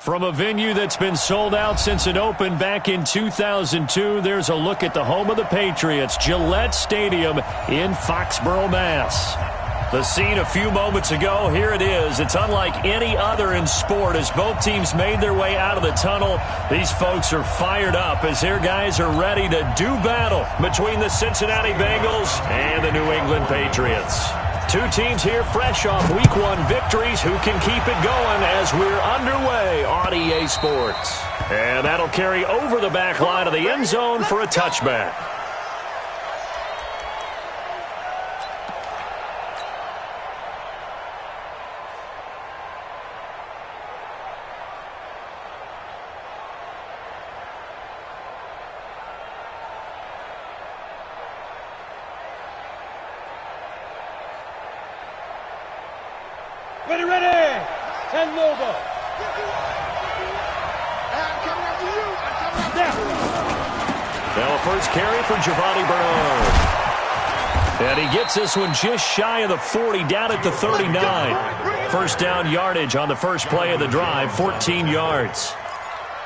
From a venue that's been sold out since it opened back in 2002, there's a look at the home of the Patriots, Gillette Stadium in Foxborough, Mass. The scene a few moments ago, here it is. It's unlike any other in sport as both teams made their way out of the tunnel. These folks are fired up as their guys are ready to do battle between the Cincinnati Bengals and the New England Patriots. Two teams here fresh off Week 1 victories who can keep it going as we're underway on EA Sports. And that'll carry over the back line of the end zone for a touchback. Ready, ready! 10 Lobo. Now a first carry for Giovanni Bernard. And he gets this one just shy of the 40, down at the 39. First down yardage on the first play of the drive, 14 yards.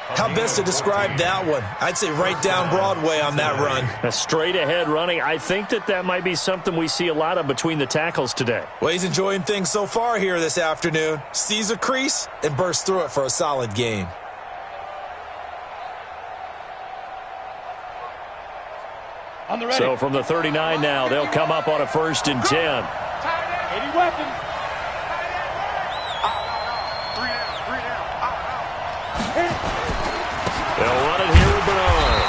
How best to describe that one? I'd say right down Broadway on that run. A straight-ahead running. I think that might be something we see a lot of between the tackles today. Well, he's enjoying things so far here this afternoon. Sees a crease and bursts through it for a solid gain. On the ready. So from the 39 now, they'll come up on a 1st and 10. 80 weapons. They'll run it here with Bernard.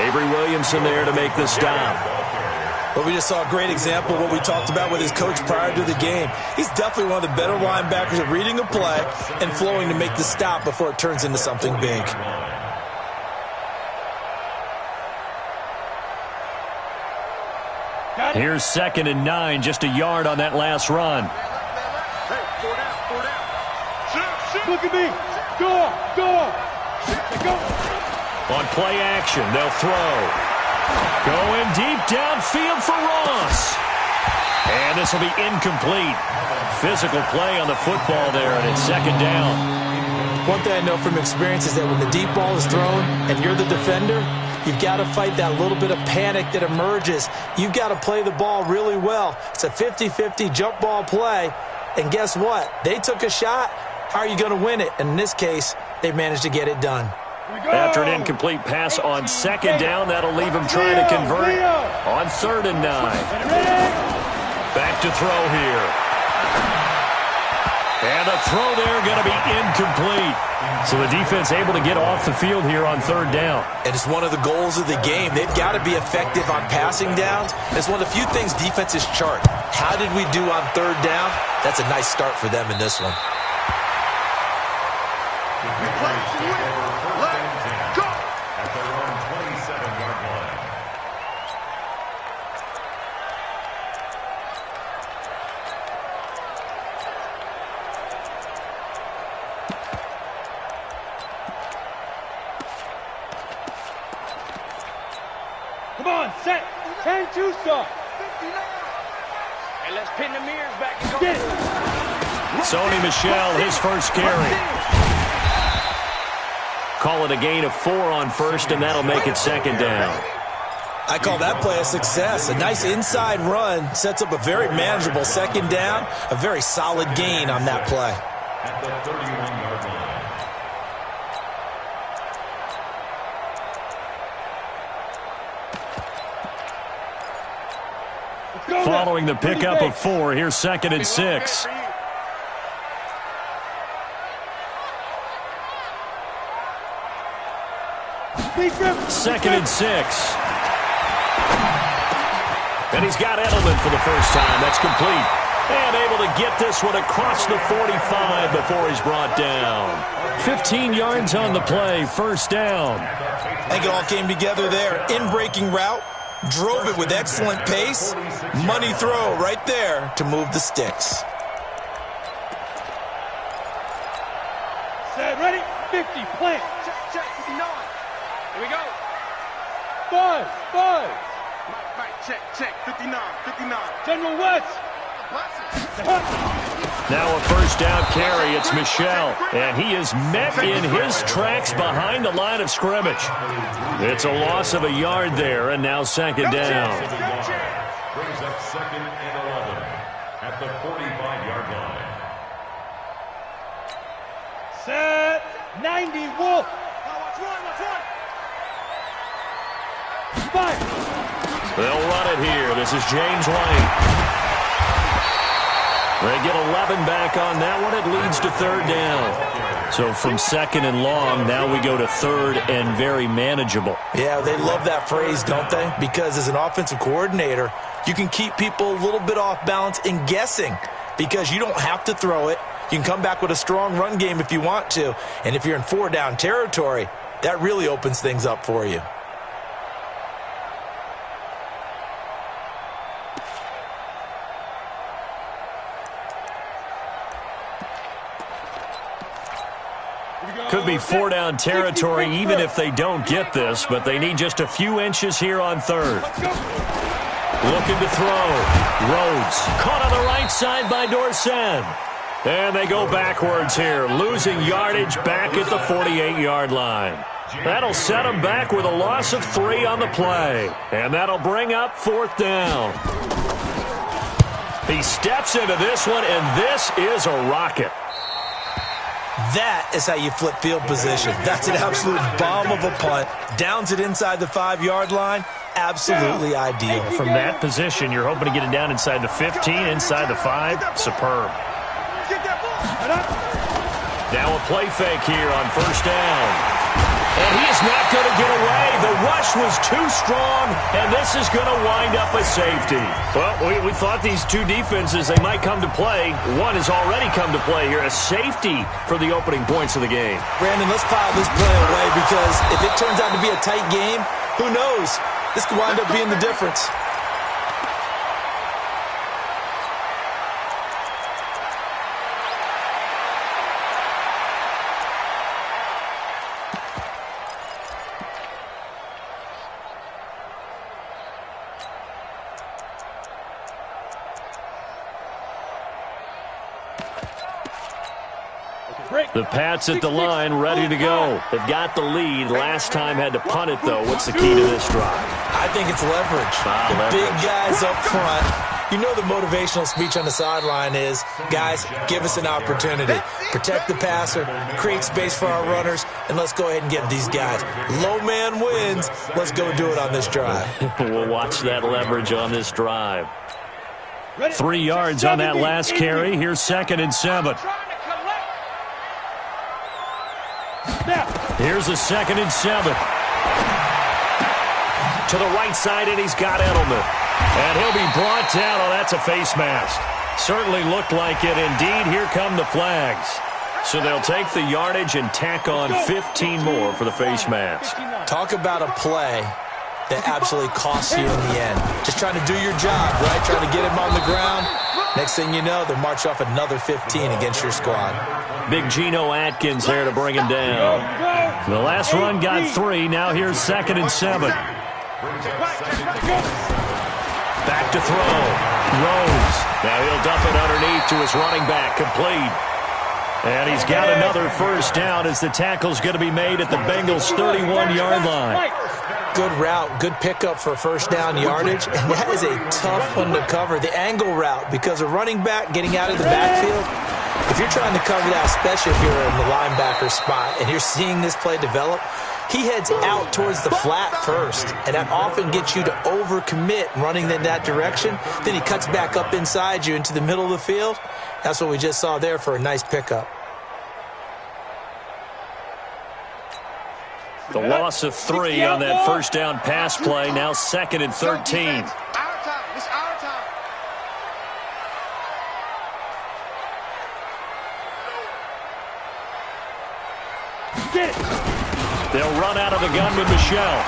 Avery Williamson there to make the stop. Well, we just saw a great example of what we talked about with his coach prior to the game. He's definitely one of the better linebackers at reading a play and flowing to make the stop before it turns into something big. Here's 2nd and 9, just a yard on that last run. Look at me. Go, go. Go. On play action, they'll throw. Going deep downfield for Ross. And this will be incomplete. Physical play on the football there, and it's 2nd down. One thing I know from experience is that when the deep ball is thrown and you're the defender, you've got to fight that little bit of panic that emerges. You've got to play the ball really well. It's a 50-50 jump ball play. And guess what? They took a shot. How are you going to win it? And in this case, they managed to get it done. After an incomplete pass on 2nd down, that'll leave him trying to convert on 3rd and 9. Back to throw here. And the throw there going to be incomplete. So the defense able to get off the field here on 3rd down. And it's one of the goals of the game. They've got to be effective on passing downs. It's one of the few things defenses chart. How did we do on 3rd down? That's a nice start for them in this one. Come on, set. 10-2 stop. Hey, let's pin the mirrors back and go. Get it. Sony Michel, his first carry. Call it a gain of 4 on 1st, and that'll make it 2nd down. I call that play a success. A nice inside run sets up a very manageable 2nd down. A very solid gain on that play. At the 31-yard line. Following the pickup of 4, here's 2nd and 6. Second and 6. And he's got Edelman for the first time. That's complete. And able to get this one across the 45 before he's brought down. 15 yards on the play, 1st down. I think it all came together there. In-breaking route. Drove it with excellent pace. Money throw right there to move the sticks. Set, ready, 50, plant. Check, 59. Here we go. Buzz. Right, check, 59, 59. General West. Bless it. Hut. Now a first down carry. It's Michel. And he is met in his tracks behind the line of scrimmage. It's a loss of a yard there, and now second down. Brings up 2nd and 11 at the 45-yard line. Set. 90 Wolf. Spike. They'll run it here. This is James White. They get 11 back on that one. It leads to third down. So from second and long, now we go to third and very manageable. Yeah, they love that phrase, don't they? Because as an offensive coordinator, you can keep people a little bit off balance and guessing because you don't have to throw it. You can come back with a strong run game if you want to. And if you're in 4-down territory, that really opens things up for you. Could be 4-down territory even if they don't get this, but they need just a few inches here on third. Looking to throw. Rhodes caught on the right side by Dorsett. And they go backwards here, losing yardage back at the 48-yard line. That'll set them back with a loss of 3 on the play. And that'll bring up fourth down. He steps into this one, and this is a rocket. That is how you flip field position. That's an absolute bomb of a punt. Downs it inside the 5-yard line. Absolutely ideal. From that position, you're hoping to get it down inside the 15, inside the 5. Superb. Now a play fake here on first down. And he is not going to get away. The rush was too strong, and this is going to wind up a safety. Well, we thought these two defenses, they might come to play. One has already come to play here. A safety for the opening points of the game. Brandon, let's pile this play away because if it turns out to be a tight game, who knows? This could wind up being the difference. The Pats at the line, ready to go. They've got the lead. Last time had to punt it, though. What's the key to this drive? I think it's leverage. Big guys up front. You know the motivational speech on the sideline is, guys, give us an opportunity. Protect the passer, create space for our runners, and let's go ahead and get these guys. Low man wins. Let's go do it on this drive. We'll watch that leverage on this drive. 3 yards on that last carry. Here's 2nd and 7. Here's a 2nd and 7. To the right side, and he's got Edelman. And he'll be brought down. Oh, that's a face mask. Certainly looked like it. Indeed, here come the flags. So they'll take the yardage and tack on 15 more for the face mask. Talk about a play that absolutely costs you in the end. Just trying to do your job, right? Trying to get him on the ground. Next thing you know, they'll march off another 15 against your squad. Big Geno Atkins there to bring him down. The last run got 3. Now here's 2nd and 7. Back to throw. Rhodes. Now he'll dump it underneath to his running back. Complete. And he's got another first down as the tackle's going to be made at the Bengals' 31-yard line. Good route, good pickup for first down yardage, and that is a tough one to cover. The angle route, because a running back getting out of the backfield, if you're trying to cover that, especially if you're in the linebacker spot and you're seeing this play develop, he heads out towards the flat first, and that often gets you to overcommit running in that direction. Then he cuts back up inside you into the middle of the field. That's what we just saw there for a nice pickup. The loss of 3 on that first down pass play. Now 2nd and 13. They'll run out of the gun with Michel.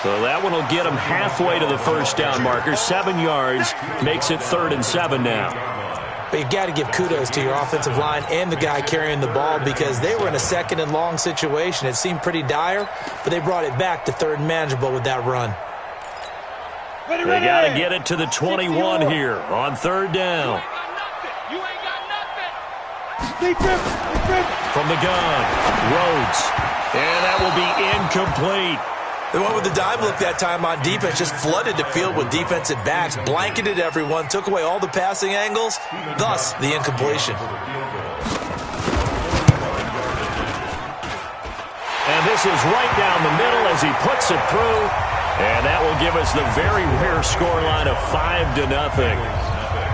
So that one will get them halfway to the first down marker. 7 yards makes it 3rd and 7 now. But you got to give kudos to your offensive line and the guy carrying the ball because they were in a 2nd and long situation. It seemed pretty dire, but they brought it back to 3rd and manageable with that run. They got to get it to the 21 here on 3rd down. From the gun, Rhodes. And that will be incomplete. They went with the dime look that time on defense, just flooded the field with defensive backs, blanketed everyone, took away all the passing angles, thus the incompletion. And this is right down the middle as he puts it through. And that will give us the very rare scoreline of 5-0.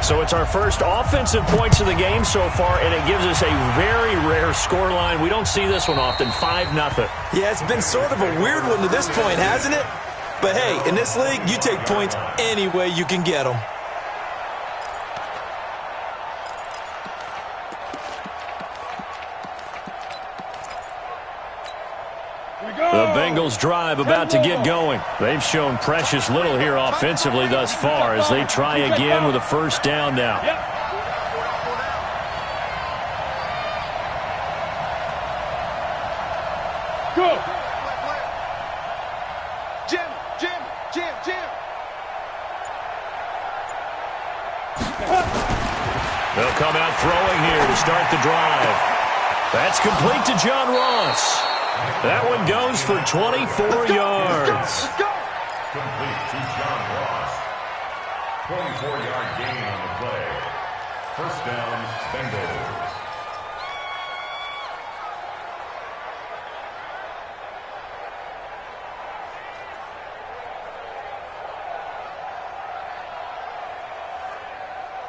So it's our first offensive points of the game so far, and it gives us a very rare scoreline. We don't see this one often, 5-0. Yeah, it's been sort of a weird one to this point, hasn't it? But hey, in this league, you take points any way you can get them. The Bengals drive about to get going. They've shown precious little here offensively thus far as they try again with a first down now. Go. Jim. They'll come out throwing here to start the drive. That's complete to John Ross. That one goes for 24 yards. Complete to John Ross. 24-yard gain on the play. First down, Bengals.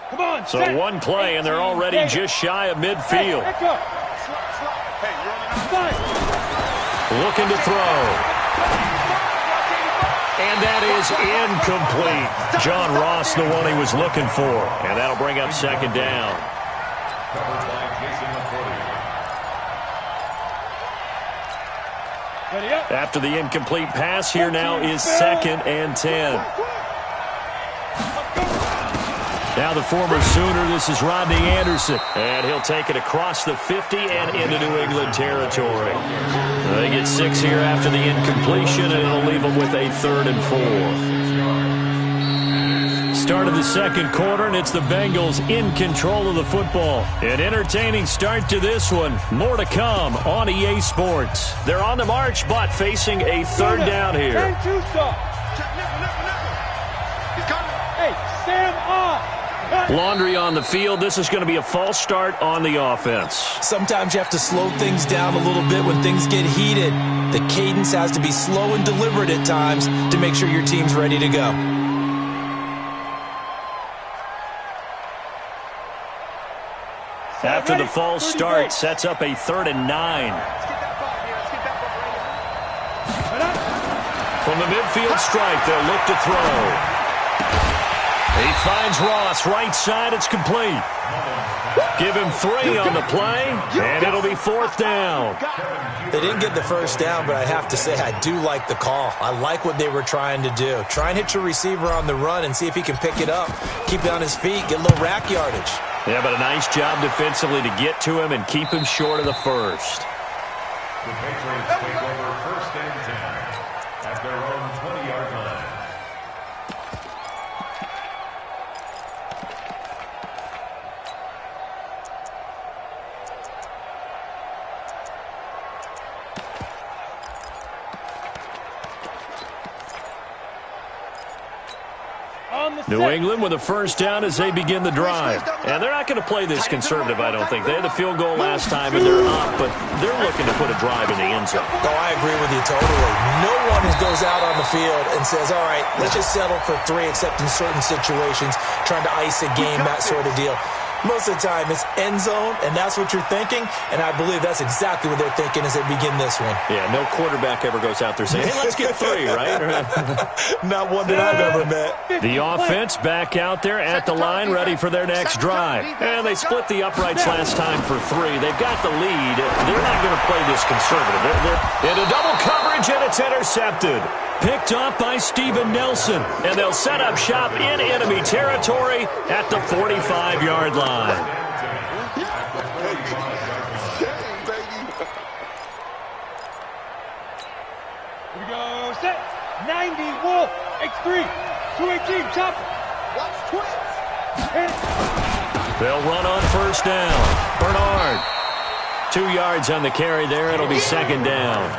Come on, So one play, and they're already just shy of midfield. Looking to throw. And that is incomplete. John Ross, the one he was looking for. And that'll bring up second down. Covered by Jason McCourty. After the incomplete pass, here now is 2nd and 10. Now the former Sooner, this is Rodney Anderson. And he'll take it across the 50 and into New England territory. They get 6 here after the incompletion, and it'll leave them with a 3rd and 4. Start of the second quarter, and it's the Bengals in control of the football. An entertaining start to this one. More to come on EA Sports. They're on the march, but facing a 3rd down here. Hey, stand up. Laundry on the field. This is going to be a false start on the offense. Sometimes you have to slow things down a little bit when things get heated. The cadence has to be slow and deliberate at times to make sure your team's ready to go. After the false start, sets up a 3rd and 9. From the midfield stripe, they'll look to throw. He finds Ross, right side, it's complete. Give him 3 on the play, and it'll be 4th down. They didn't get the first down, but I have to say I do like the call. I like what they were trying to do. Try and hit your receiver on the run and see if he can pick it up, keep it on his feet, get a little rack yardage. Yeah, but a nice job defensively to get to him and keep him short of the first. The Patriots take over 1st and 10 at their own 20-yard line. New England with a first down as they begin the drive. And they're not going to play this conservative, I don't think. They had the field goal last time, and they're up, but they're looking to put a drive in the end zone. Oh, I agree with you totally. No one goes out on the field and says, all right, let's just settle for 3, except in certain situations, trying to ice a game, that sort of deal. Most of the time, it's end zone, and that's what you're thinking, and I believe that's exactly what they're thinking as they begin this one. Yeah, no quarterback ever goes out there saying, hey, let's get 3, right? Not one that I've ever met. The offense back out there at the line, ready for their next drive. And they split the uprights last time for 3. They've got the lead. They're not going to play this conservative. They're into double coverage, and it's intercepted. Picked up by Steven Nelson, and they'll set up shop in enemy territory at the 45-yard line. Here we go, set, 90, Wolf, X3, 218, chopper. Watch twins. They'll run on first down. Bernard. 2 yards on the carry there. It'll be second down.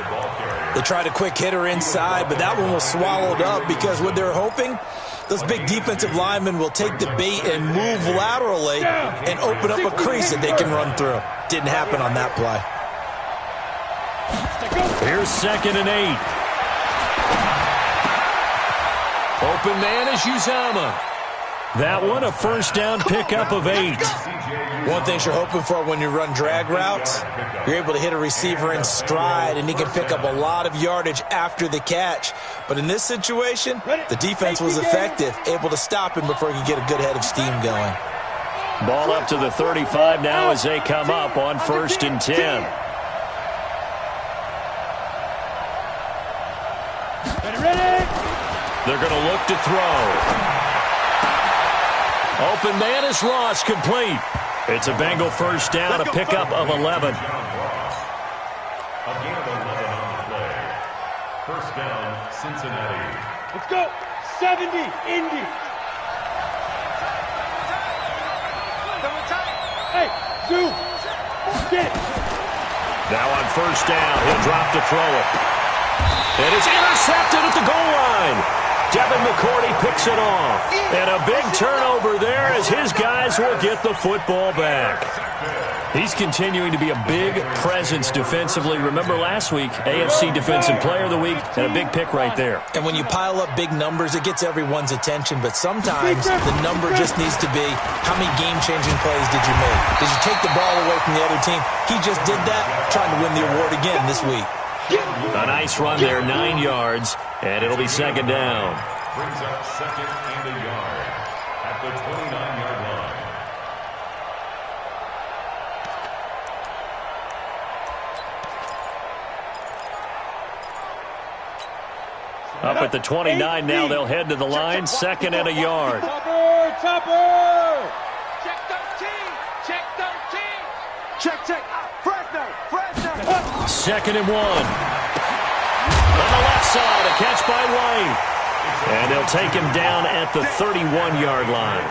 They tried a quick hitter inside, but that one was swallowed up because what they're hoping, those big defensive linemen will take the bait and move laterally and open up a crease that they can run through. Didn't happen on that play. Here's 2nd and 8. Open man is Uzama. That one a first down pickup of 8. One thing you're hoping for when you run drag routes, you're able to hit a receiver in stride, and he can pick up a lot of yardage after the catch. But in this situation, the defense was effective, able to stop him before he could get a good head of steam going. Ball up to the 35 now as they come up on 1st and 10. They're going to look to throw. Open man is lost, complete. It's a Bengal first down, a pickup of 11. Again, 11 on the play. First down, Cincinnati. Let's go. 70, Indy. Hey, Zoo. Get. Now on first down, he'll drop to throw it. And it's intercepted at the goal line. Devin McCourty picks it off. And a big turnover there as his guys will get the football back. He's continuing to be a big presence defensively. Remember last week, AFC Defensive Player of the Week, and a big pick right there. And when you pile up big numbers, it gets everyone's attention. But sometimes the number just needs to be, how many game-changing plays did you make? Did you take the ball away from the other team? He just did that, trying to win the award again this week. A nice run there, 9 yards, and it'll be second down. Brings up 2nd and a yard at the 29-yard line. Up at the 29 now, they'll head to the line, 2nd and a yard. Topper. Check 13. Check 13. Check. Fresno. 2nd and 1. On the left side, a catch by White. And they'll take him down at the 31-yard line.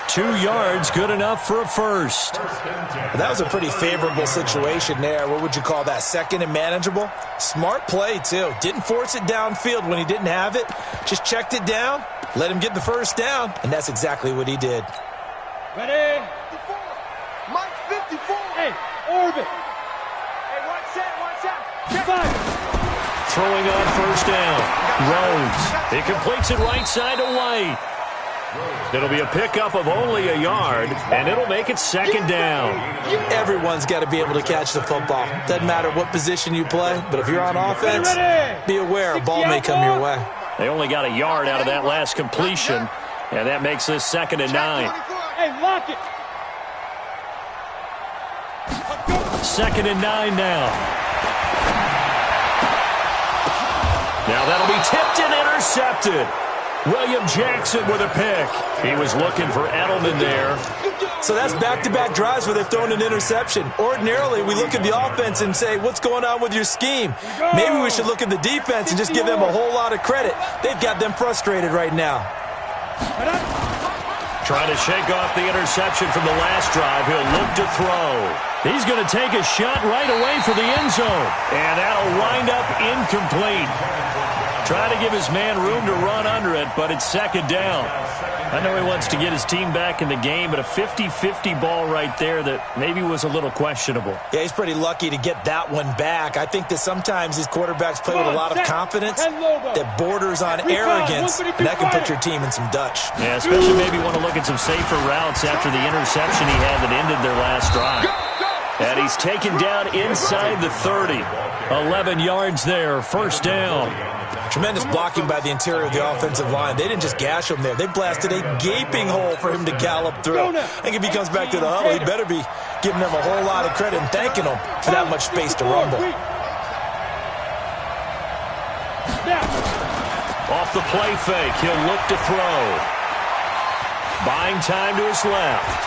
2 yards, good enough for a first. That was a pretty favorable situation there. What would you call that? 2nd and manageable? Smart play, too. Didn't force it downfield when he didn't have it. Just checked it down, let him get the first down, and that's exactly what he did. Ready? 54. Mike 54. Hey, orbit. Hey, one set. Check 5. Throwing on first down. Rhodes. He completes it right side to White. It'll be a pickup of only a yard, and it'll make it second down. Everyone's got to be able to catch the football. Doesn't matter what position you play, but if you're on offense, be aware a ball may come your way. They only got a yard out of that last completion, and that makes this 2nd and 9. Hey, lock it. 2nd and 9 now. Now that'll be tipped and intercepted. William Jackson with a pick. He was looking for Edelman there. So that's back-to-back drives where they've thrown an interception. Ordinarily, we look at the offense and say, what's going on with your scheme? Maybe we should look at the defense and just give them a whole lot of credit. They've got them frustrated right now. Trying to shake off the interception from the last drive. He'll look to throw. He's going to take a shot right away for the end zone. And that'll wind up incomplete. Try to give his man room to run under it, but it's second down. I know he wants to get his team back in the game, but a 50-50 ball right there that maybe was a little questionable. Yeah, he's pretty lucky to get that one back. I think that sometimes these quarterbacks play with a lot of confidence that borders on arrogance, and that can put your team in some Dutch. Yeah, especially maybe want to look at some safer routes after the interception he had that ended their last drive. And he's taken down inside the 30. 11 yards there, first down. Tremendous blocking by the interior of the offensive line. They didn't just gash him there. They blasted a gaping hole for him to gallop through. I think if he comes back to the huddle, he better be giving them a whole lot of credit and thanking them for that much space to rumble. Off the play fake, he'll look to throw. Buying time to his left.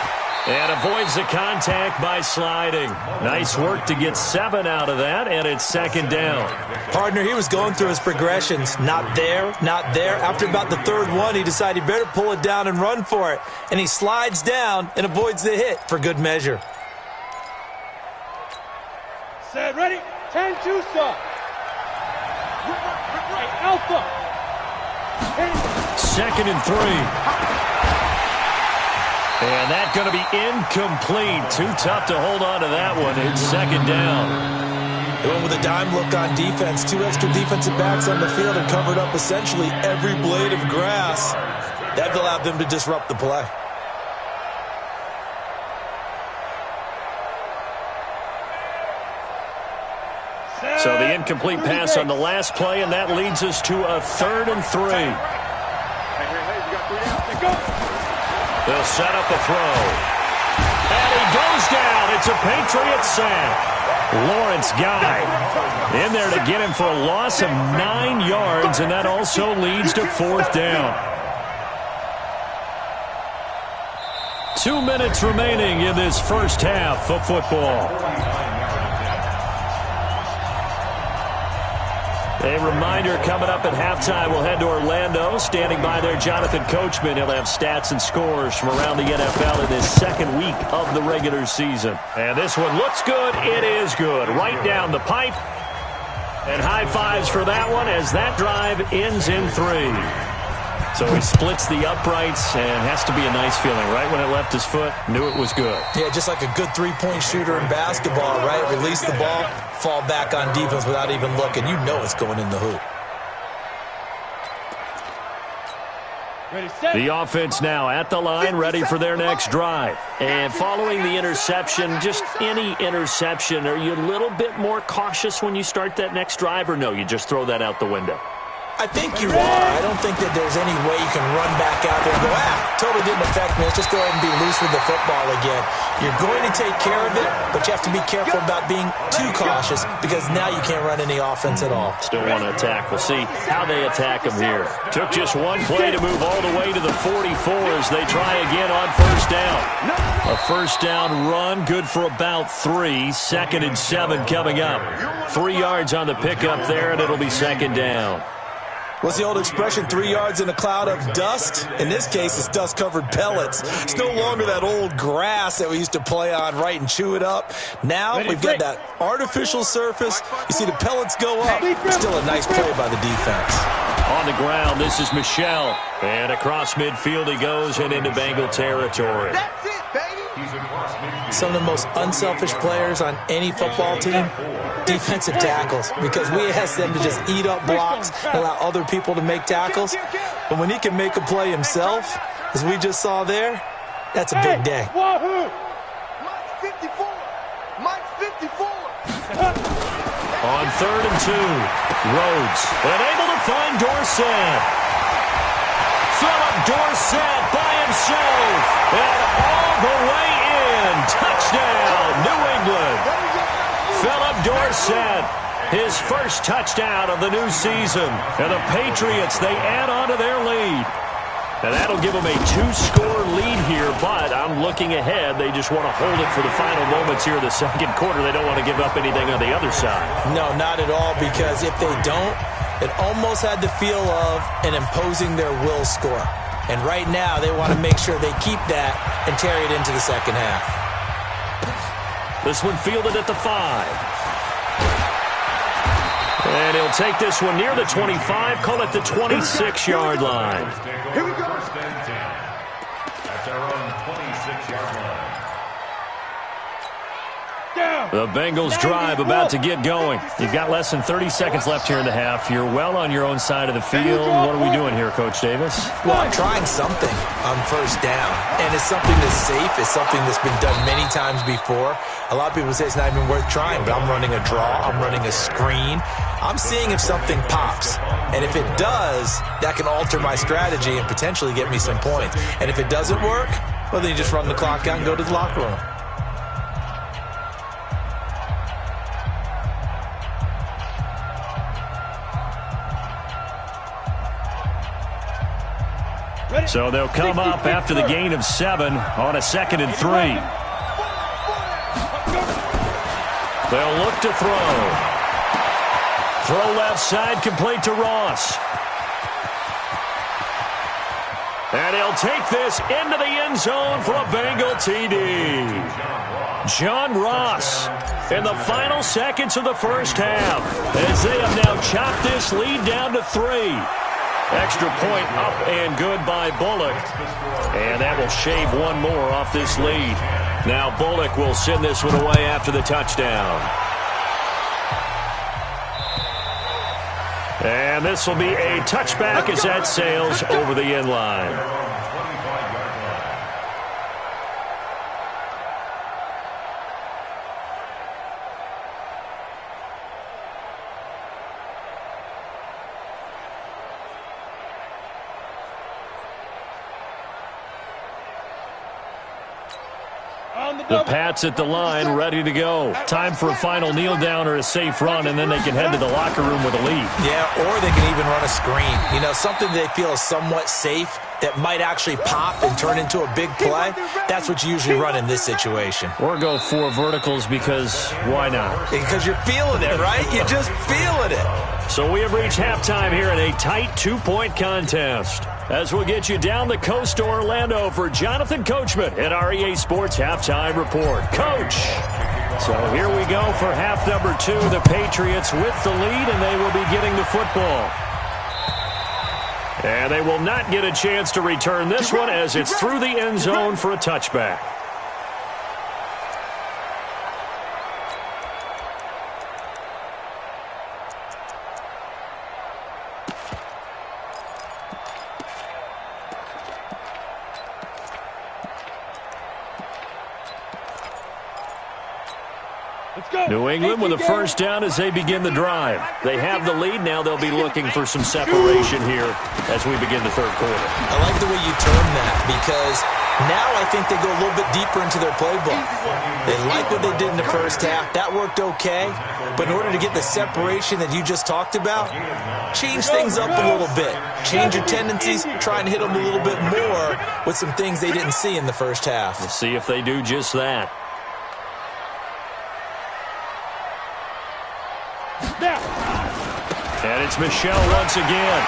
And avoids the contact by sliding. Nice work to get 7 out of that, and it's second down. Partner, he was going through his progressions. Not there, not there. After about the third one, he decided he better pull it down and run for it. And he slides down and avoids the hit for good measure. Set, ready? 10-2, sir. Alpha. Second and 3. And that's going to be incomplete. Too tough to hold on to that one. It's second down. They went with a dime look on defense. 2 extra defensive backs on the field and covered up essentially every blade of grass. That allowed them to disrupt the play. So the incomplete pass on the last play, and that leads us to a 3rd and 3. They'll set up a throw. And he goes down. It's a Patriot sack. Lawrence Guy in there to get him for a loss of 9 yards, and that also leads to 4th down. 2 minutes remaining in this first half of football. A reminder, coming up at halftime, we'll head to Orlando. Standing by there, Jonathan Coachman. He'll have stats and scores from around the NFL in his second week of the regular season. And this one looks good. It is good. Right down the pipe. And high fives for that one as that drive ends in 3. So he splits the uprights, and has to be a nice feeling. Right when it left his foot, knew it was good. Yeah, just like a good three-point shooter in basketball, right? Release the ball, fall back on defense without even looking. You know it's going in the hoop. The offense now at the line, ready for their next drive. And following the interception, just any interception, are you a little bit more cautious when you start that next drive, or no, you just throw that out the window? I think you are. I don't think that there's any way you can run back out there and go, totally didn't affect me. Let's just go ahead and be loose with the football again. You're going to take care of it, but you have to be careful about being too cautious because now you can't run any offense at all. Still want to attack. We'll see how they attack them here. Took just one play to move all the way to the 44 as they try again on first down. A first down run, good for about 3. 2nd and 7 coming up. 3 yards on the pickup there, and it'll be second down. What's the old expression, 3 yards in a cloud of dust? In this case, it's dust-covered pellets. It's no longer that old grass that we used to play on, right, and chew it up. Now we've got that artificial surface. You see the pellets go up. Still a nice play by the defense. On the ground, this is Michel. And across midfield he goes and into Bengal territory. That's it, baby. Some of the most unselfish players on any football team, defensive tackles, because we ask them to just eat up blocks and allow other people to make tackles. But when he can make a play himself, as we just saw there, that's a big day. Mike's 54. Mike's 54. On 3rd and 2, Rhodes unable to find Dorsett. Philip Dorsett by himself, and all the way in. Touchdown, New England. Philip Dorsett, his first touchdown of the new season. And the Patriots, they add on to their lead. And that'll give them a 2-score lead here, but I'm looking ahead. They just want to hold it for the final moments here in the second quarter. They don't want to give up anything on the other side. No, not at all, because if they don't, it almost had the feel of an imposing their will score. And right now, they want to make sure they keep that and carry it into the second half. This one fielded at the 5. And he'll take this one near the 25, call it the 26-yard line. Here we go. That's our own 26-yard line. The Bengals drive about to get going. You've got less than 30 seconds left here in the half. You're well on your own side of the field. What are we doing here, Coach Davis? Well, I'm trying something on first down, and it's something that's safe. It's something that's been done many times before. A lot of people say it's not even worth trying, but I'm running a draw. I'm running a screen. I'm seeing if something pops, and if it does, that can alter my strategy and potentially get me some points. And if it doesn't work, well, then you just run the clock out and go to the locker room. So they'll come up after the gain of 7 on a 2nd and 3. They'll look to throw. Throw left side, complete to Ross. And he'll take this into the end zone for a Bengal TD. John Ross in the final seconds of the first half as they have now chopped this lead down to 3. Extra point up and good by Bullock. And that will shave one more off this lead. Now Bullock will send this one away after the touchdown. And this will be a touchback as that sails over the end line. The Pats at the line, ready to go. Time for a final kneel down or a safe run, and then they can head to the locker room with a lead. Yeah, or they can even run a screen. You know, something they feel is somewhat safe that might actually pop and turn into a big play. That's what you usually run in this situation. Or go 4 verticals because why not? Because you're feeling it, right? You're just feeling it. So we have reached halftime here in a tight 2-point contest. As we'll get you down the coast to Orlando for Jonathan Coachman at our EA Sports Halftime Report. Coach! So here we go for half number 2. The Patriots with the lead, and they will be getting the football. And they will not get a chance to return this one as it's through the end zone for a touchback. New England with a first down as they begin the drive. They have the lead. Now they'll be looking for some separation here as we begin the third quarter. I like the way you term that because now I think they go a little bit deeper into their playbook. They like what they did in the first half. That worked okay. But in order to get the separation that you just talked about, change things up a little bit. Change your tendencies. Try and hit them a little bit more with some things they didn't see in the first half. We'll see if they do just that. And it's Michel once again.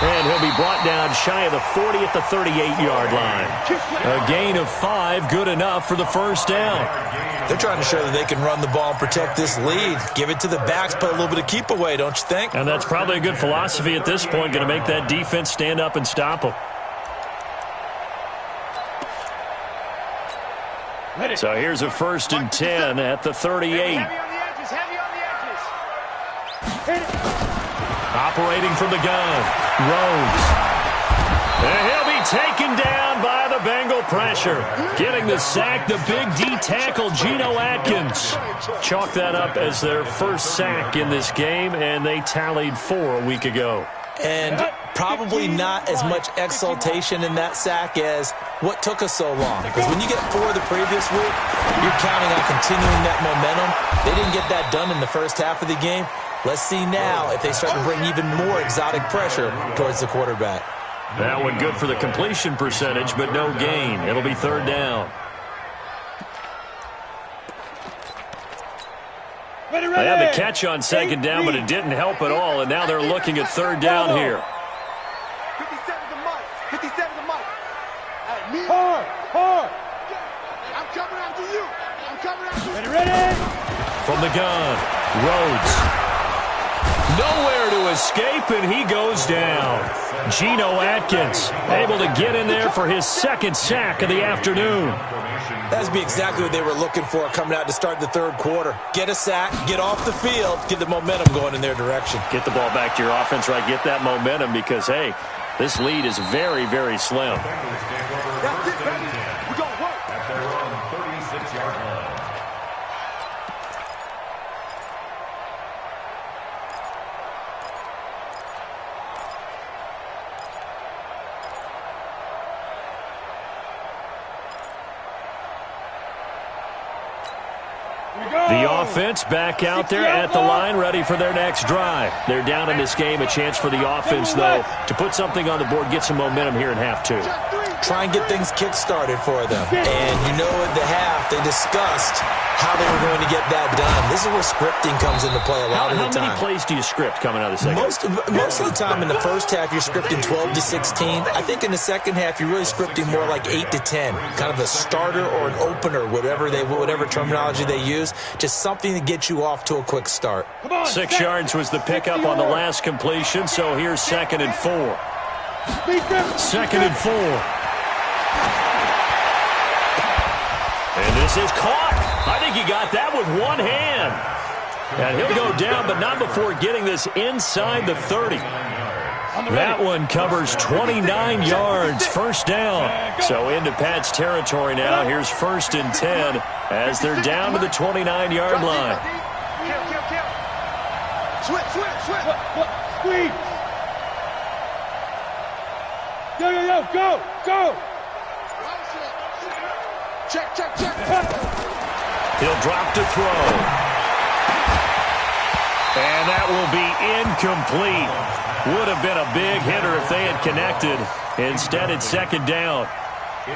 And he'll be brought down shy of the 40 at the 38-yard line. A gain of 5, good enough for the first down. They're trying to show that they can run the ball and protect this lead. Give it to the backs, play a little bit of keep away, don't you think? And that's probably a good philosophy at this point, going to make that defense stand up and stop them. So here's a 1st and 10 at the 38. Operating from the gun, Rhodes. And he'll be taken down by the Bengal pressure. Getting the sack, the big D tackle, Geno Atkins. Chalk that up as their first sack in this game, and they tallied 4 a week ago. And probably not as much exultation in that sack as what took us so long. Because when you get 4 the previous week, you're counting on continuing that momentum. They didn't get that done in the first half of the game. Let's see now if they start to bring even more exotic pressure towards the quarterback. That one good for the completion percentage, but no gain. It'll be 3rd down. They had the catch on 2nd down, but it didn't help at all, and now they're looking at 3rd down here. 57 to Mike. 57 to Mike. Hard. I'm coming after you. I'm coming after you. Ready? From the gun, Rhodes. Nowhere to escape, and he goes down. Geno Atkins able to get in there for his 2nd sack of the afternoon. That'd be exactly what they were looking for coming out to start the 3rd quarter. Get a sack, get off the field, get the momentum going in their direction. Get the ball back to your offense, right? Get that momentum because, hey, this lead is very, very slim. That's it, baby. We're going to work. At their own 36-yard line. The offense back out there at the line, ready for their next drive. They're down in this game. A chance for the offense, though, to put something on the board, get some momentum here in half two. Try and get things kick-started for them. And you know at the half, they discussed how they were going to get that done. This is where scripting comes into play a lot of the time. How many plays do you script coming out of the second? Most of the time in the first half, you're scripting 12 to 16. I think in the second half, you're really scripting more like 8 to 10. Kind of a starter or an opener, whatever terminology they use. Just something to get you off to a quick start. 6 yards was the pickup on the last completion, so here's 2nd and 4. 2nd and 4. And this is caught. I think he got that with one hand. And he'll go down, but not before getting this inside the 30. That one covers 29 yards, first down. So into Pat's territory now. Here's 1st and 10 as they're down to the 29-yard line. Switch. Squeeze. Yo, go. Check. He'll drop to throw. And that will be incomplete. Would have been a big hitter if they had connected. Instead, it's 2nd down.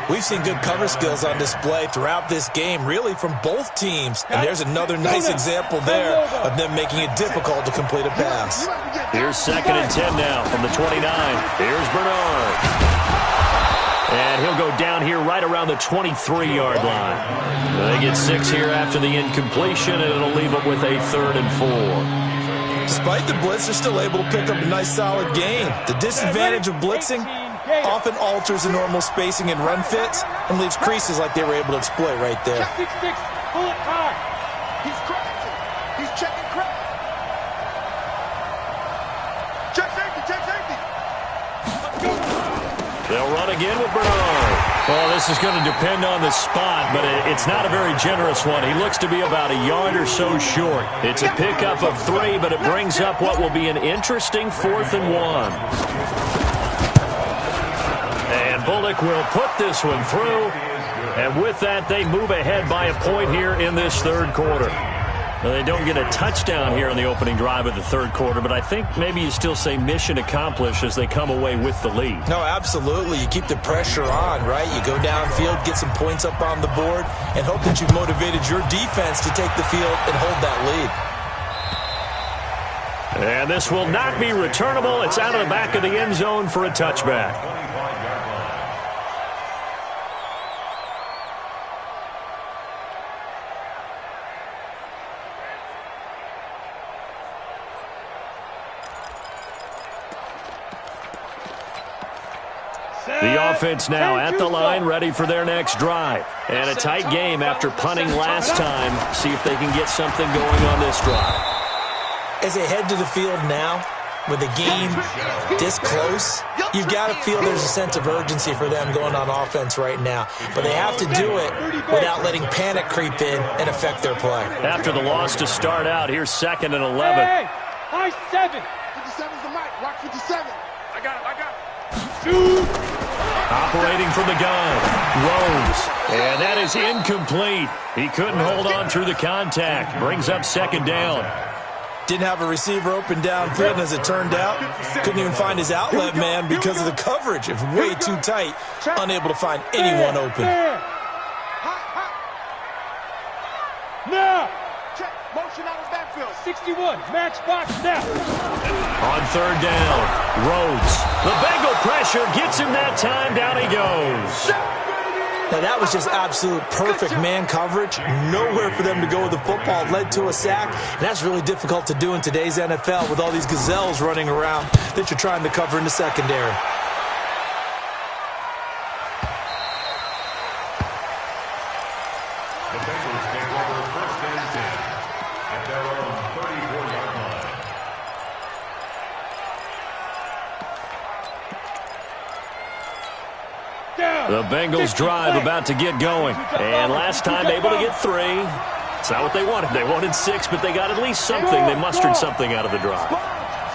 We've seen good cover skills on display throughout this game, really from both teams. And there's another nice example there of them making it difficult to complete a pass. Here's 2nd and 10 now from the 29. Here's Bernard. And he'll go down here right around the 23-yard line. They get 6 here after the incompletion, and it'll leave them with a 3rd and 4. Despite the blitz, they're still able to pick up a nice solid gain. The disadvantage of blitzing often alters the normal spacing and run fits and leaves creases like they were able to exploit right there. Check 6, pull it hard. He's cracking. He's checking crack. Check safety. They'll run again with Bernard. Well, this is going to depend on the spot, but it's not a very generous one. He looks to be about a yard or so short. It's a pickup of 3, but it brings up what will be an interesting 4th and 1. And Bullock will put this one through. And with that, they move ahead by a point here in this 3rd quarter. Well, they don't get a touchdown here in the opening drive of the 3rd quarter, but I think maybe you still say mission accomplished as they come away with the lead. No, absolutely. You keep the pressure on, right? You go downfield, get some points up on the board, and hope that you've motivated your defense to take the field and hold that lead. And this will not be returnable. It's out of the back of the end zone for a touchback. The offense now at the line, ready for their next drive. And a tight game after punting last time. See if they can get something going on this drive. As they head to the field now, with the game this close, you've got to feel there's a sense of urgency for them going on offense right now. But they have to do it without letting panic creep in and affect their play. After the loss to start out, here's 2nd and 11. Hey, high 7. 57's the mic. Rock 57. I got it. Shoot. Operating from the gun, Rose. And that is incomplete. He couldn't hold on through the contact. Brings up 2nd down. Didn't have a receiver open downfield, and as it turned out, couldn't even find his outlet man because of the coverage. It was way too tight, unable to find anyone open. Now. Check. Motion out of the backfield. 61. Match box now. On 3rd down, Rhodes. The Bengal pressure gets him that time. Down he goes. Now, that was just absolute perfect man coverage. Nowhere for them to go with the football. Led to a sack. And that's really difficult to do in today's NFL with all these gazelles running around that you're trying to cover in the secondary. The Bengals take over 1st and 10 at their own 34-yard line. The Bengals drive about to get going. And last time able to get 3. It's not what they wanted. They wanted 6, but they got at least something. They mustered something out of the drive.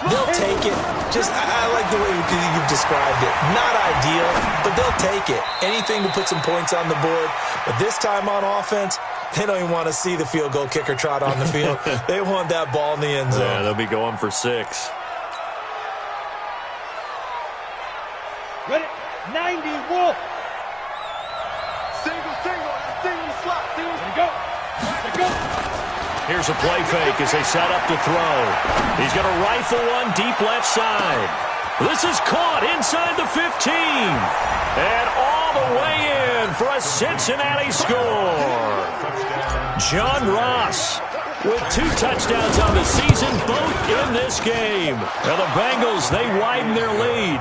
They'll take it. I like the way you've described it. Not ideal, but they'll take it. Anything to put some points on the board. But this time on offense, They don't even want to see the field goal kicker trot on the field. They want that ball in the end zone. Yeah, they'll be going for 6. Ready? 90 Wolf. Single slot. There you go. Here's a play fake as they set up to throw. He's going to rifle one deep left side. This is caught inside the 15. And all the way in for a Cincinnati score. John Ross with 2 touchdowns on the season, both in this game. And the Bengals, they widen their lead.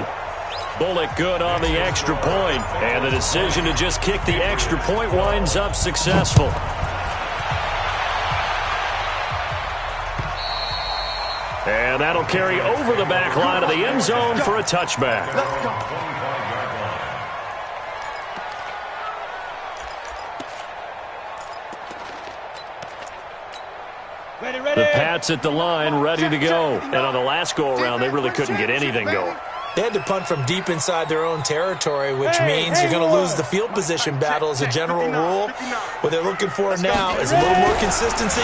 Bullock good on the extra point. And the decision to just kick the extra point winds up successful. And that'll carry over the back line of the end zone for a touchback. Let's go. Ready. The Pats at the line, ready to go. And on the last go-around, they really couldn't get anything going. They had to punt from deep inside their own territory, which means you're going to lose the field position battle as a general rule. What they're looking for now is a little more consistency,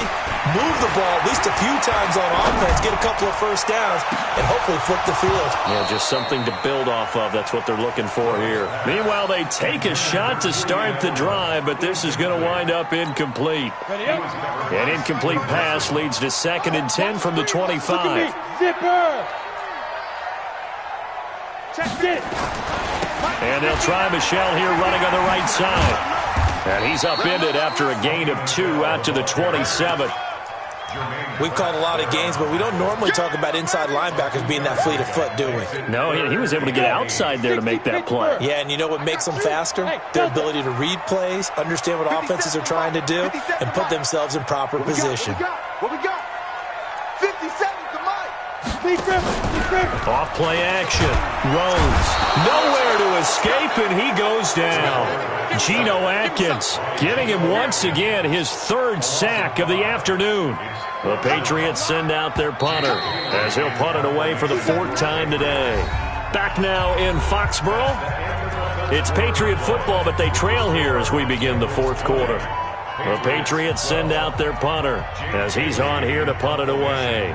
move the ball at least a few times on offense, get a couple of first downs, and hopefully flip the field. Yeah, just something to build off of. That's what they're looking for here. Meanwhile, they take a shot to start the drive, but this is going to wind up incomplete. An incomplete pass leads to 2nd and 10 from the 25. Zipper. And they'll try Michelle here running on the right side. And he's upended after a gain of 2 out to the 27. We've called a lot of games, but we don't normally talk about inside linebackers being that fleet of foot, do we? No, he was able to get outside there to make that play. Yeah, and you know what makes them faster? Their ability to read plays, understand what offenses are trying to do, and put themselves in proper position. What we got? 50 seconds to Mike. Off play action. Rhodes. Nowhere to escape, and he goes down. Geno Atkins getting him once again his 3rd sack of the afternoon. The Patriots send out their punter as he'll punt it away for the 4th time today. Back now in Foxborough. It's Patriot football, but they trail here as we begin the 4th quarter. The Patriots send out their punter as he's on here to punt it away.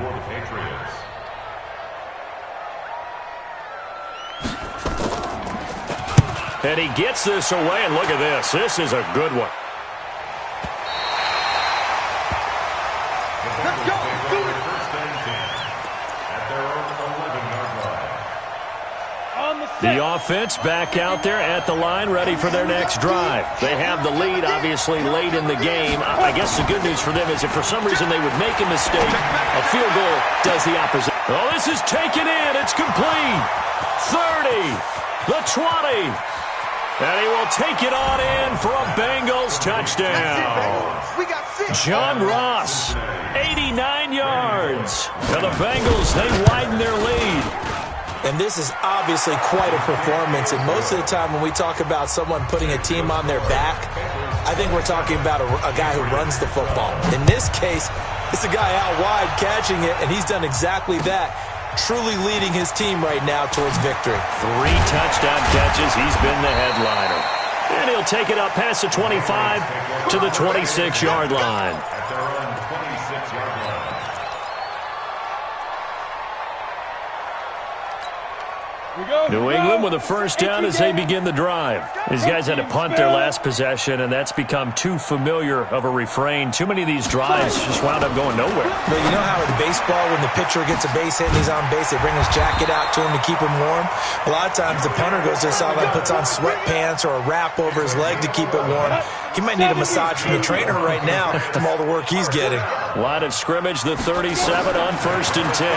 And he gets this away, and look at this. This is a good one. Let's go. Do it. The offense back out there at the line, ready for their next drive. They have the lead, obviously, late in the game. I guess the good news for them is if for some reason they would make a mistake, a field goal does the opposite. Oh, this is taken in. It's complete. 30, the 20. And he will take it on in for a Bengals touchdown. John Ross, 89 yards. And the Bengals, they widen their lead. And this is obviously quite a performance. And most of the time when we talk about someone putting a team on their back, I think we're talking about a guy who runs the football. In this case, it's a guy out wide catching it, and he's done exactly that. Truly leading his team right now towards victory. 3 touchdown catches. He's been the headliner. And he'll take it up past the 25 to the 26-yard line. At their own 26-yard line. New England with a first down as they begin the drive. These guys had to punt their last possession, and that's become too familiar of a refrain. Too many of these drives just wound up going nowhere. But you know how with baseball, when the pitcher gets a base hit and he's on base, they bring his jacket out to him to keep him warm? A lot of times the punter goes to the sideline, puts on sweatpants or a wrap over his leg to keep it warm. He might need a massage from the trainer right now from all the work he's getting. Line of scrimmage, the 37 on 1st and 10.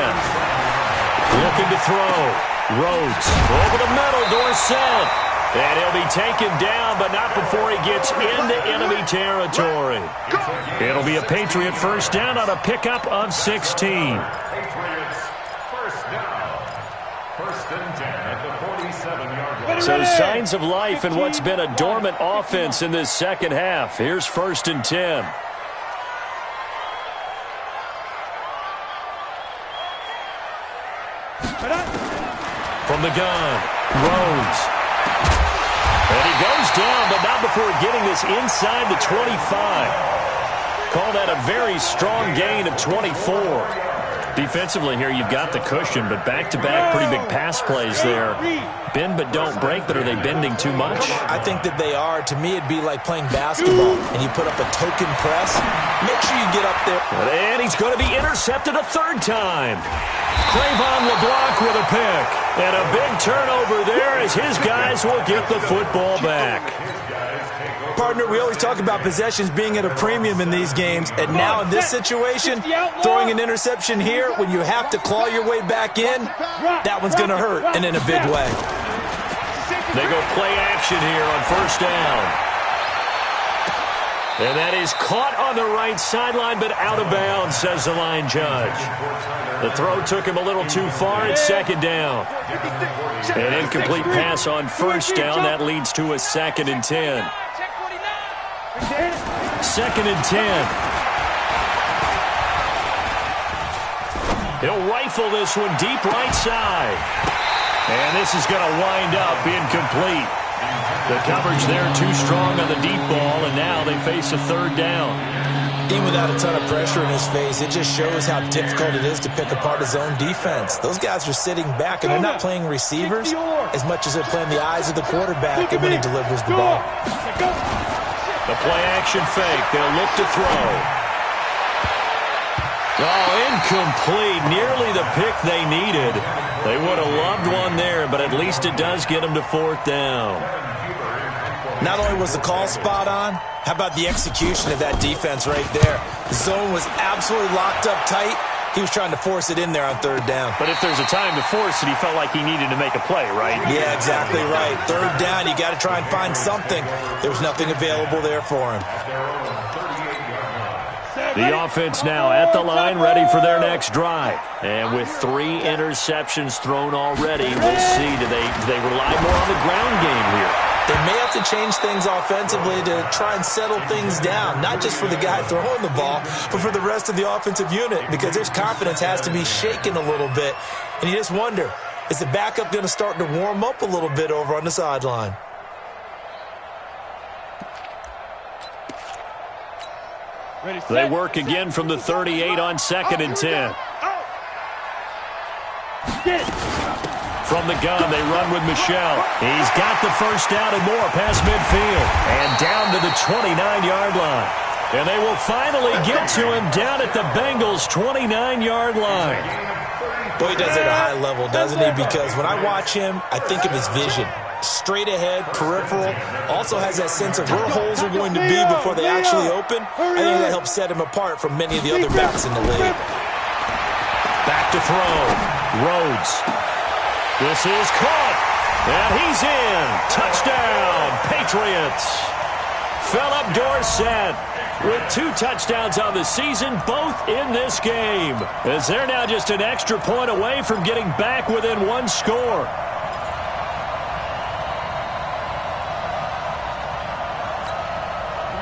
Looking to throw. Rhodes over the middle, Dorsett. And he'll be taken down, but not before he gets into enemy territory. It'll be a Patriot first down on a pickup of 16. Patriots first down. 1st and 10 at the 47-yard line. So signs of life in what's been a dormant offense in this second half. Here's 1st and 10. From the gun, Rhodes. And he goes down, but not before getting this inside the 25. Call that a very strong gain of 24. Defensively here, you've got the cushion, but back-to-back pretty big pass plays there. Bend but don't break, but are they bending too much? I think that they are. To me, it'd be like playing basketball, and you put up a token press. Make sure you get up there. And he's going to be intercepted a third time. Cravon LeBlanc with a pick. And a big turnover there as his guys will get the football back. Partner, we always talk about possessions being at a premium in these games, and now in this situation, throwing an interception here when you have to claw your way back in, that one's going to hurt, and in a big way. They go play action here on first down. And that is caught on the right sideline, but out of bounds, says the line judge. The throw took him a little too far. It's second down. An incomplete pass on first down. That leads to a 2nd and 10. 2nd and 10. He'll rifle this one deep right side. And this is going to wind up incomplete. The coverage there too strong on the deep ball, and now they face a third down. Even without a ton of pressure in his face, it just shows how difficult it is to pick apart his own defense. Those guys are sitting back, and they're not playing receivers as much as they're playing the eyes of the quarterback and when he delivers the ball. The play-action fake. They'll look to throw. Oh, incomplete. Nearly the pick they needed. They would have loved one there, but at least it does get them to fourth down. Not only was the call spot on, how about the execution of that defense right there? The zone was absolutely locked up tight. He was trying to force it in there on third down. But if there's a time to force it, he felt like he needed to make a play, right? Yeah, exactly right. Third down, you got to try and find something. There was nothing available there for him. The offense now at the line, ready for their next drive. And with 3 interceptions thrown already, we'll see. Do they rely more on the ground game here? They may have to change things offensively to try and settle things down, not just for the guy throwing the ball, but for the rest of the offensive unit, because their confidence has to be shaken a little bit. And you just wonder, is the backup going to start to warm up a little bit over on the sideline? They work again from the 38 on 2nd and 10. From the gun, they run with Michel. He's got the first down and more past midfield. And down to the 29-yard line. And they will finally get to him down at the Bengals' 29-yard line. Boy, he does it at a high level, doesn't he? Because when I watch him, I think of his vision. Straight ahead, peripheral, also has that sense of where holes are going to be before they actually open. I think that helps set him apart from many of the other backs in the league. Back to throw. Rhodes. This is caught. And he's in. Touchdown, Patriots. Philip Dorsett with 2 touchdowns on the season, both in this game. As they're now just an extra point away from getting back within 1 score.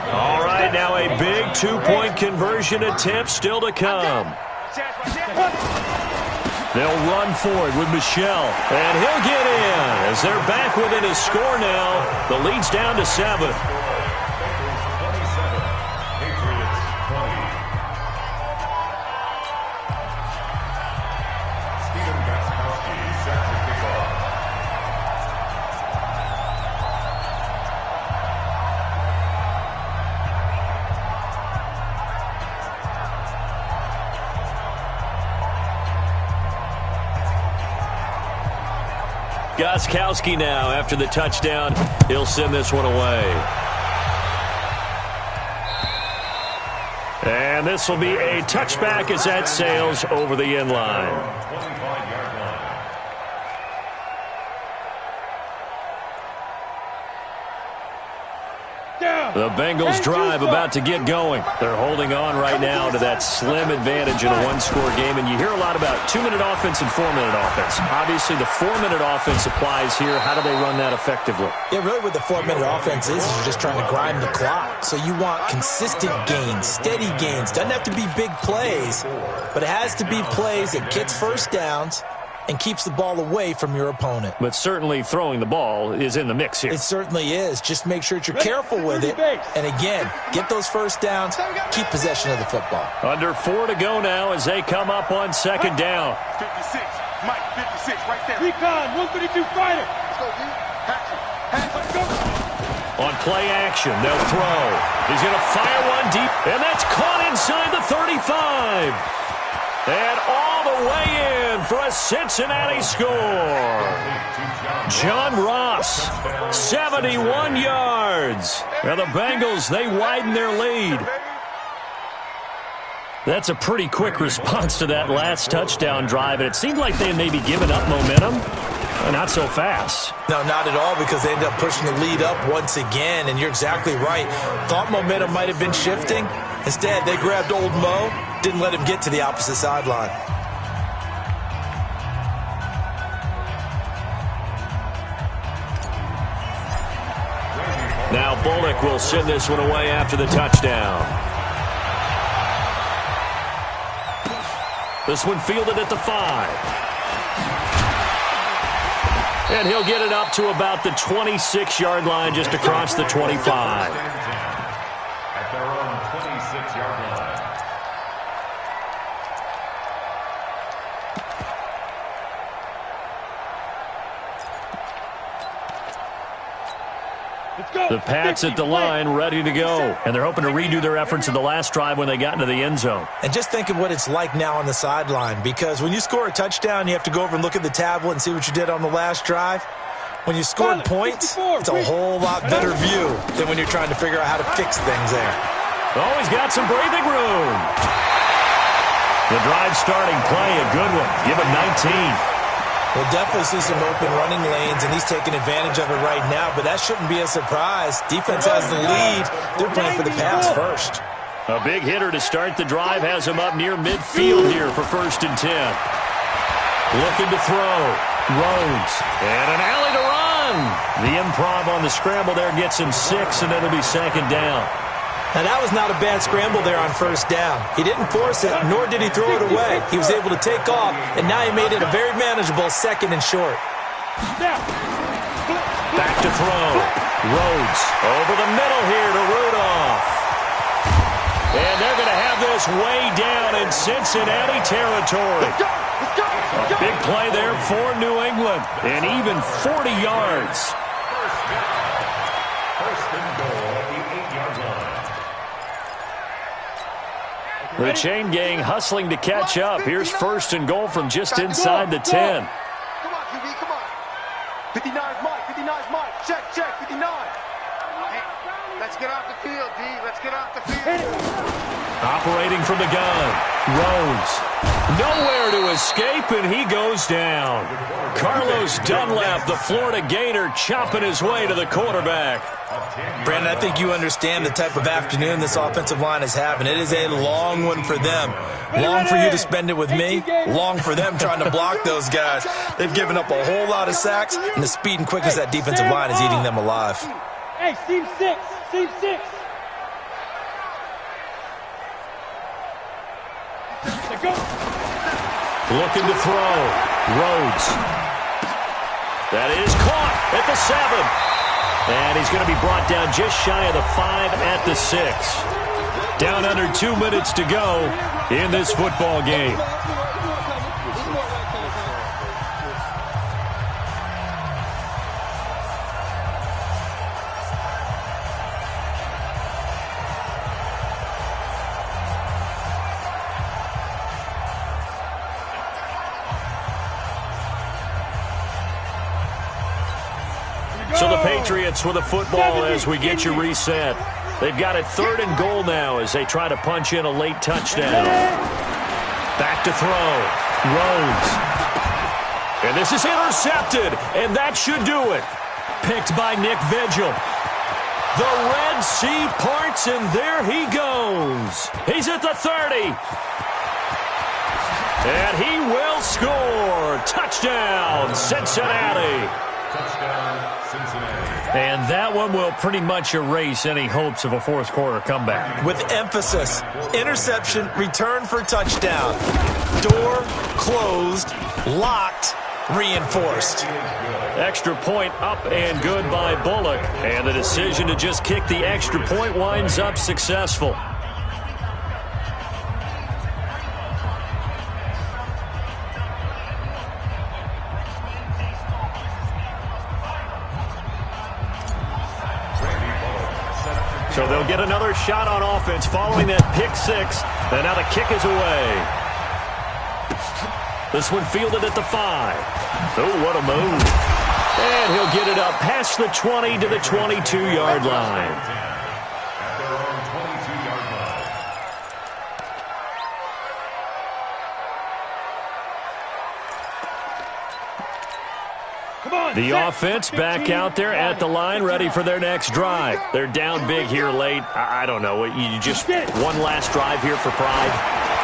All right, now a big 2-point conversion attempt still to come. They'll run for it with Michel, and he'll get in as they're back within a score now. The lead's down to 7. Gostkowski now after the touchdown. He'll send this one away. And this will be a touchback as that sails over the end line. The Bengals drive about to get going. They're holding on right now to that slim advantage in a 1-score game. And you hear a lot about 2-minute offense and 4-minute offense. Obviously, the 4-minute offense applies here. How do they run that effectively? Yeah, really what the 4-minute offense is you're just trying to grind the clock. So you want consistent gains, steady gains. Doesn't have to be big plays, but it has to be plays that gets first downs and keeps the ball away from your opponent. But certainly throwing the ball is in the mix here. It certainly is. Just make sure that you're careful with it. And again, get those first downs, keep possession of the football. Under 4 to go now as they come up on second down. 56, Mike, 56, right there. Recon, 132 fighter. Let's go, D. Let's go. On play action, they'll throw. He's going to fire one deep, and that's caught inside the 35. And all the way in for a Cincinnati score. John Ross, 71 yards. And the Bengals, they widen their lead. That's a pretty quick response to that last touchdown drive, and it seemed like they had maybe given up momentum. Not so fast. No, not at all, because they ended up pushing the lead up once again, and you're exactly right. Thought momentum might have been shifting. Instead, they grabbed old Mo, didn't let him get to the opposite sideline. Now Bullock will send this one away after the touchdown. This one fielded at the 5. And he'll get it up to about the 26-yard line, just across the 25. At their own 26-yard line. The Pats at the line, ready to go. And they're hoping to redo their efforts in the last drive when they got into the end zone. And just think of what it's like now on the sideline, because when you score a touchdown, you have to go over and look at the tablet and see what you did on the last drive. When you scored points, it's a whole lot better view than when you're trying to figure out how to fix things there. Oh, he's got some breathing room. The drive starting play, a good one. Give him 19. We'll definitely see some open running lanes, and he's taking advantage of it right now, but that shouldn't be a surprise. Defense has the lead. They're playing for the pass first. A big hitter to start the drive has him up near midfield here for 1st and 10. Looking to throw. Rhodes. And an alley to run. The improv on the scramble there gets him 6, and it'll be 2nd down. Now, that was not a bad scramble there on 1st down. He didn't force it, nor did he throw it away. He was able to take off, and now he made it a very manageable 2nd and short. Back to throw. Rhodes over the middle here to Rudolph. And they're going to have this way down in Cincinnati territory. A big play there for New England, and even 40 yards. First and goal at the 8-yard line. The chain gang hustling to catch up. Here's 1st and goal from just inside the 10. Come on, QB, come on. 59's Mike, 59's Mike. Check, 59. Hey, let's get off the field, D. Let's get off the field. Operating from the gun. Rhodes. Nowhere to escape, and he goes down. Carlos Dunlap, the Florida Gator, chopping his way to the quarterback. Brandon, I think you understand the type of afternoon this offensive line is having. It is a long one for them. Long for you to spend it with me. Long for them trying to block those guys. They've given up a whole lot of sacks, and the speed and quickness of that defensive line is eating them alive. Hey, Team 6. Team 6. Looking to throw. Rhodes. That is caught at the 7. And he's going to be brought down just shy of the 5 at the 6. Down under 2 minutes to go in this football game. So the Patriots with a football as we get you reset. They've got it 3rd and goal now as they try to punch in a late touchdown. Back to throw. Rhodes. And this is intercepted, and that should do it. Picked by Nick Vigil. The Red Sea parts, and there he goes. He's at the 30. And he will score. Touchdown, Cincinnati. Touchdown, Cincinnati. And that one will pretty much erase any hopes of a fourth quarter comeback. With emphasis, interception, return for touchdown. Door closed, locked, reinforced. Extra point up and good by Bullock. And the decision to just kick the extra point winds up successful. So they'll get another shot on offense following that pick six. And now the kick is away. This one fielded at the 5. Oh, what a move. And he'll get it up past the 20 to the 22-yard line. At their own 22-yard line. Come on. The set, offense 15, back out there at the line, ready for their next drive. They're down big here late. I don't know. You just one last drive here for pride.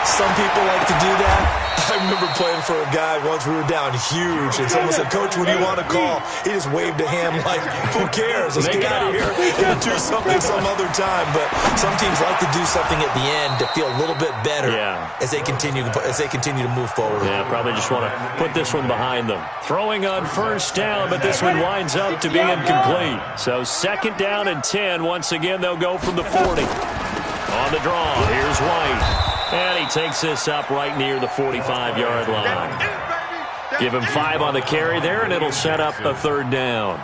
Some people like to do that. I remember playing for a guy once. We were down huge, and someone said, "Coach, what do you want to call?" He just waved a hand like, "Who cares? Let's get out of here and do something some other time." But some teams like to do something at the end to feel a little bit better as they continue to move forward. Yeah, probably just want to put this one behind them. Throwing on first down, but this one winds up to be incomplete. So second down and 10. Once again, they'll go from the 40. On the draw, here's White. And he takes this up right near the 45-yard line. Give him 5 on the carry there, and it'll set up a third down.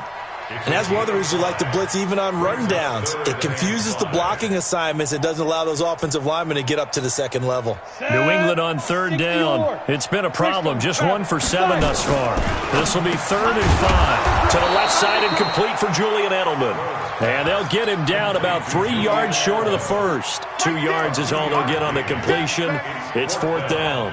And that's one of the reasons you like to blitz even on rundowns. It confuses the blocking assignments. It doesn't allow those offensive linemen to get up to the second level. New England on third down. It's been a problem. Just 1 for 7 thus far. This will be 3rd and 5. To the left side and complete for Julian Edelman. And they'll get him down about 3 yards short of the first. 2 yards is all they'll get on the completion. It's 4th down.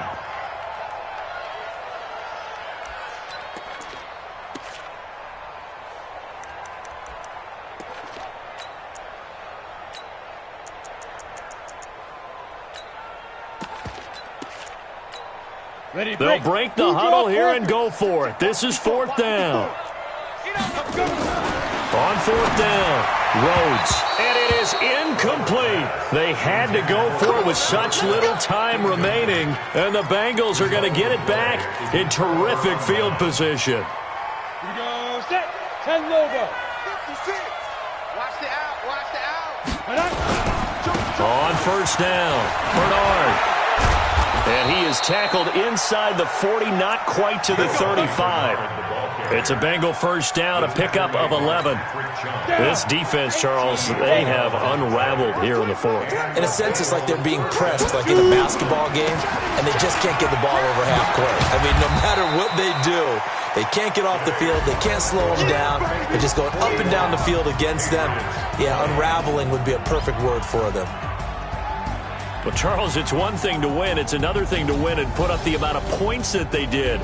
They'll break the huddle here and go for it. This is 4th down. On 4th down, Rhodes. And it is incomplete. They had to go for it with such little time remaining. And the Bengals are going to get it back in terrific field position. Here we go. Set. 10 logo. 56. Watch the out. Watch the out. On first down, Bernard. And he is tackled inside the 40, not quite to the 35. It's a Bengal first down, a pickup of 11. This defense, Charles, they have unraveled here in the 4th. In a sense, it's like they're being pressed, like in a basketball game, and they just can't get the ball over half court. I mean, no matter what they do, they can't get off the field. They can't slow them down. They're just going up and down the field against them. Yeah, unraveling would be a perfect word for them. Well, Charles, it's one thing to win. It's another thing to win and put up the amount of points that they did.